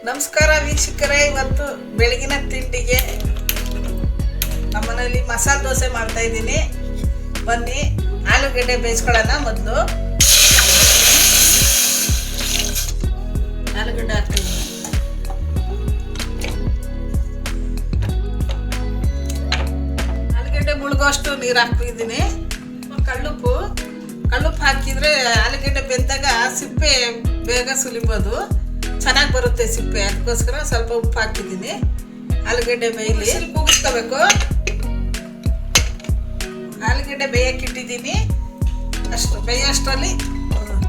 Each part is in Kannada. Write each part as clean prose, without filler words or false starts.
ನಮಸ್ಕಾರ ವೀಕ್ಷಕರೇ, ಇವತ್ತು ಬೆಳಗಿನ ತಿಂಡಿಗೆ ನಮ್ಮನೇಲಿ ಮಸಾಲೆ ದೋಸೆ ಮಾಡ್ತಾ ಇದ್ದೀನಿ. ಬನ್ನಿ ಆಲೂಗಡ್ಡೆ ಬೇಯಿಸ್ಕೊಳ್ಳೋಣ. ಮೊದಲು ಆಲೂಗಡ್ಡೆ ಹಾಕ್ತೀನಿ. ಆಲೂಗಡ್ಡೆ ಮುಳುಗೋಷ್ಟು ನೀರು ಹಾಕ್ತಿದ್ದೀನಿ. ಕಳ್ಳುಪ್ಪು ಹಾಕಿದರೆ ಆಲೂಗಡ್ಡೆ ಬೆಂದಾಗ ಸಿಪ್ಪೆ ಬೇಗ ಸುಲಿಬೋದು, ಚೆನ್ನಾಗಿ ಬರುತ್ತೆ ಸಿಪ್ಪೆ. ಅದಕ್ಕೋಸ್ಕರ ಸ್ವಲ್ಪ ಉಪ್ಪು ಹಾಕಿದ್ದೀನಿ. ಆಲೂಗಡ್ಡೆ ಬೇಯಲಿ, ಕೂಗಿಸ್ಕೋಬೇಕು. ಆಲೂಗಡ್ಡೆ ಬೇಯಕ್ಕೆ ಇಟ್ಟಿದ್ದೀನಿ. ಬೇಯೋಷ್ಟರಲ್ಲಿ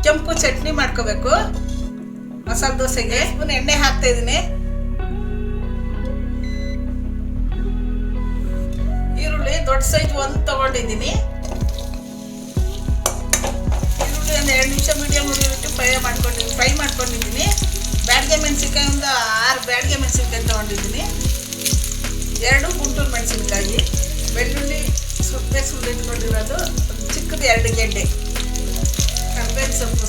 ಕೆಂಪು ಚಟ್ನಿ ಮಾಡ್ಕೋಬೇಕು. ಮಸಾಲೆ ದೋಸೆಗೆ ಸ್ಪೂನ್ ಎಣ್ಣೆ ಹಾಕ್ತಾ ಇದ್ದೀನಿ. ಈರುಳ್ಳಿ ದೊಡ್ಡ ಸೈಜ್ ಒಂದು ತಗೊಂಡಿದ್ದೀನಿ. ಈರುಳ್ಳಿ ಒಂದು 2 ನಿಮಿಷ ಮೀಡಿಯಮ್ ಉರಿಬಿಟ್ಟು ಫ್ರೈ ಮಾಡ್ಕೊಂಡಿದ್ದೀನಿ. ಬ್ಯಾಡಿಗೆ ಮೆಣಸಿನ್ಕಾಯಿ ಒಂದು 6 ಬ್ಯಾಡಿಗೆ ಮೆಣಸಿನ್ಕಾಯಿ ತೊಗೊಂಡಿದ್ದೀನಿ. 2 ಗುಂಟೂರು ಮೆಣಸಿನ್ಕಾಯಿ, ಬೆಳ್ಳುಳ್ಳಿ ಸುಲಿಟ್ಕೊಂಡಿರೋದು ಚಿಕ್ಕದು 2 ಗೆಡ್ಡೆ, ಕರ್ಬೇವಿನ ಸೊಪ್ಪು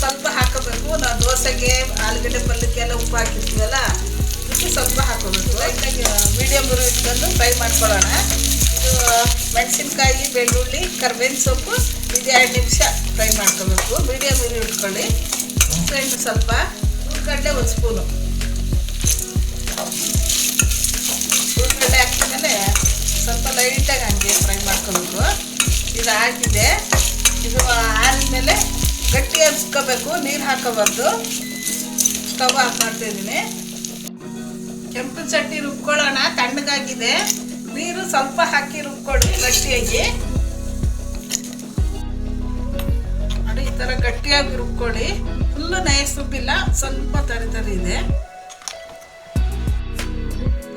ಸ್ವಲ್ಪ ಹಾಕೋಬೇಕು. ನಾವು ದೋಸೆಗೆ ಆಲೂಗಡ್ಡೆ ಪಲ್ಯಕ್ಕೆಲ್ಲ ಉಪ್ಪು ಹಾಕಿರ್ತೀವಲ್ಲ, ಇದಕ್ಕೆ ಸ್ವಲ್ಪ ಹಾಕೋಬೇಕು. ಲೈಟಾಗಿ ಮೀಡಿಯಮ್ ಉರಿ ಇಟ್ಕೊಂಡು ಫ್ರೈ ಮಾಡ್ಕೊಳ್ಳೋಣ. ಇದು ಮೆಣಸಿನ್ಕಾಯಿ, ಬೆಳ್ಳುಳ್ಳಿ, ಕರ್ಬೇವಿನ ಸೊಪ್ಪು ಇದು 2 ನಿಮಿಷ ಫ್ರೈ ಮಾಡ್ಕೋಬೇಕು. ಮೀಡಿಯಮ್ ಉರಿ ಇಟ್ಕೊಳ್ಳಿ. ಸ್ವಲ್ಪ ಉಳ್ಳಗಡ್ಡೆ 1 ಸ್ಪೂನು, ಉಳ್ಳಗಡ್ಡೆ ಹಾಕಿದ್ಮೇಲೆ ಸ್ವಲ್ಪ ಲೈಟಾಗಿ ಹಂಗೆ ಫ್ರೈ ಮಾಡ್ಕೋಬೇಕು. ಇದು ಹಾಕಿದೆ. ಇದು ಆರಿದ್ಮೇಲೆ ಗಟ್ಟಿ ಹಬ್ಸ್ಕೋಬೇಕು, ನೀರು ಹಾಕೋಬಾರ್ದು. ಸ್ಟವ್ ಆಫ್ ಮಾಡ್ತಾಯಿದ್ದೀನಿ. ಕೆಂಪು ಚಟ್ನಿ ರುಬ್ಕೊಳ್ಳೋಣ. ತಣ್ಣಗಾಗಿದೆ. ನೀರು ಸ್ವಲ್ಪ ಹಾಕಿ ರುಬ್ಕೊಳ್ಳಿ ಗಟ್ಟಿಯಾಗಿ. ನೋಡಿ, ಈ ಥರ ಗಟ್ಟಿಯಾಗಿ ರುಬ್ಕೊಳ್ಳಿ. ಫುಲ್ಲು ನೈಸ್ ರುಬ್ಬಿಲ್ಲ, ಸ್ವಲ್ಪ ತರಿ ಇದೆ.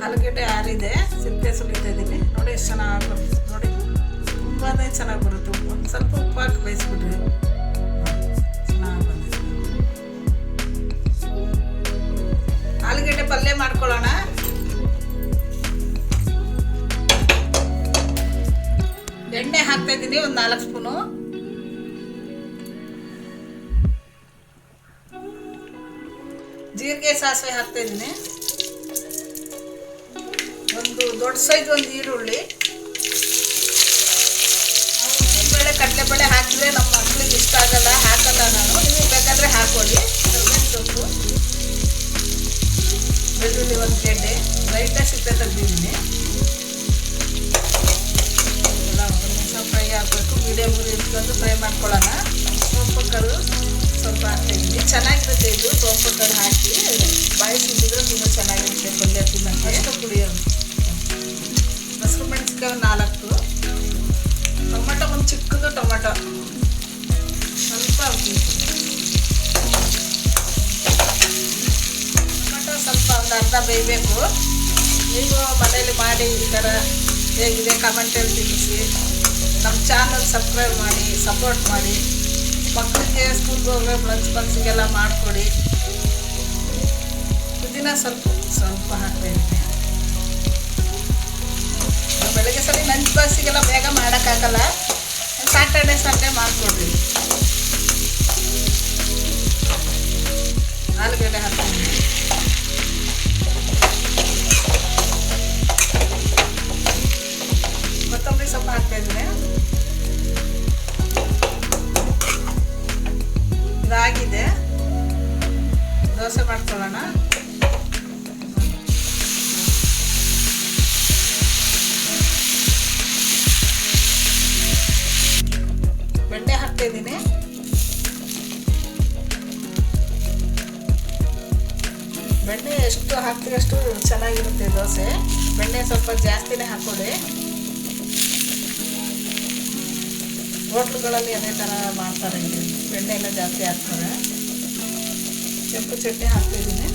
ಆಲೂಗಡ್ಡೆ ಆರಿದೆ, ಸಿಪ್ಪೆ ಸುಲಿತಾ ಇದ್ದೀನಿ. ನೋಡಿ ಎಷ್ಟು ಚೆನ್ನಾಗಿ ಬರುತ್ತೆ. ನೋಡಿ, ತುಂಬಾ ಚೆನ್ನಾಗಿ ಬರುತ್ತೆ. ಒಂದು ಸ್ವಲ್ಪ ಉಪ್ಪು ಹಾಕಿ ಬೇಯಿಸ್ಬಿಟ್ರಿ, ಚೆನ್ನಾಗಿ ಬಂದಿದೆ. ಆಲೂಗಡ್ಡೆ ಪಲ್ಯ ಮಾಡ್ಕೊಳ್ಳೋಣ. ಎಣ್ಣೆ ಹಾಕ್ತಾ ಇದ್ದೀನಿ, ಒಂದು 4 ಸ್ಪೂನು. ಜೀರಿಗೆ, ಸಾಸಿವೆ ಹಾಕ್ತಾ ಇದ್ದೀನಿ. ಒಂದು ದೊಡ್ಡ ಸೈಜ್ ಒಂದು ಈರುಳ್ಳಿ. ಬೇಳೆ ಕಡಲೆಬೇಳೆ ಹಾಕಿದ್ರೆ ನಮ್ಮ ಮಕ್ಕಳಿಗೆ ಇಷ್ಟ ಆಗಲ್ಲ, ಹಾಕಲ್ಲ ನಾನು. ನೀವು ಬೇಕಾದರೆ ಹಾಕೊಳ್ಳಿ. ಕರ್ಬೇವಿನ ಸೊಪ್ಪು, ಬೆಳ್ಳುಳ್ಳಿ 1 ಗೆಡ್ಡೆ, ಲೈಟಾಗಿ ಸಿಪ್ಪೆ ತೆಗೆದಿದ್ದೀನಿ. ಎಲ್ಲ ಒಂದು ನಿಮಿಷ ಫ್ರೈ ಹಾಕಬೇಕು. ಮೀಡಿಯಮ್ ಉರಿ ಇಟ್ಕೊಂಡು ಫ್ರೈ ಮಾಡ್ಕೊಳ್ಳೋಣ. ಸೊಪ್ಪು ಕರು ಸ್ವಲ್ಪ ಹಾಕ್ತಾಯಿದ್ದೀನಿ. ಚೆನ್ನಾಗಿರುತ್ತೆ ಇದು. ಸೋಂಪು ಕಡೆ ಹಾಕಿ ಬಾಯಿ ಸುಟ್ಟಿದ್ರೆ ತುಂಬ ಚೆನ್ನಾಗಿರುತ್ತೆ ಪಲ್ಯ ತಿನ್ನೋಕ್ಕೆ. ಅಷ್ಟು ಕುಡಿಯೋದು. ಹಸಿರು ಮೆಣಸಿನ್ಕಾಯಿ 4, ಟೊಮೆಟೊ ಒಂದು ಚಿಕ್ಕದು ಟೊಮೆಟೊ ಸ್ವಲ್ಪ ಟೊಮೆಟೊ ಸ್ವಲ್ಪ ಒಂದು ಅರ್ಧ ಬೇಯಬೇಕು. ನೀವು ಮನೇಲಿ ಮಾಡಿ ಈ ಥರ ಹೇಗಿದೆ ಕಮೆಂಟಲ್ಲಿ ತಿಳಿಸಿ. ನಮ್ಮ ಚಾನಲ್ ಸಬ್ಸ್ಕ್ರೈಬ್ ಮಾಡಿ, ಸಪೋರ್ಟ್ ಮಾಡಿ. ಮಕ್ಕಳಿಗೆ ಸ್ಕೂಲ್ಗೆ ಹೋಗೋ ಲಂಚ್ ಬಾಕ್ಸಿಗೆಲ್ಲ ಮಾಡಿಕೊಡಿ. ಪುದೀನ ಸ್ವಲ್ಪ ಹಾಕ್ತಾಯಿದ್ದೀನಿ. ಬೆಳಗ್ಗೆ ಸಲ ಲಂಚ್ ಬಾಕ್ಸಿಗೆಲ್ಲ ಬೇಗ ಮಾಡೋಕ್ಕಾಗಲ್ಲ. ಸ್ಯಾಟರ್ಡೆ ಸಂಡೇ ಮಾಡಿಕೊಡ್ರಿ. ಆಲೂಗಡ್ಡೆ ಹಾಕ್ತೀನಿ. ಕೊತ್ತಂಬರಿ ಸೊಪ್ಪು ಹಾಕ್ತಾಯಿದ್ದೀನಿ. ಇದಾಗಿದೆ. ದೋಸೆ ಮಾಡ್ಕೊಳ್ಳೋಣ. ಬೆಣ್ಣೆ ಹಾಕ್ತಾಯಿದ್ದೀನಿ. ಬೆಣ್ಣೆ ಎಷ್ಟು ಹಾಕ್ತೀವಿ ಅಷ್ಟು ಚೆನ್ನಾಗಿರುತ್ತೆ ದೋಸೆ. ಬೆಣ್ಣೆ ಸ್ವಲ್ಪ ಜಾಸ್ತಿನೇ ಹಾಕೊಳ್ಳಿ. ಹೋಟ್ಲುಗಳಲ್ಲಿ ಅದೇ ಥರ ಮಾಡ್ತಾರೆ. ಇಲ್ಲಿ ಬೆಣ್ಣೆ ಎಲ್ಲ ಜಾಸ್ತಿ ಹಾಕ್ತಾರೆ. ಕೆಂಪು ಚಟ್ನಿ ಹಾಕ್ತಾಯಿದ್ದೀನಿ.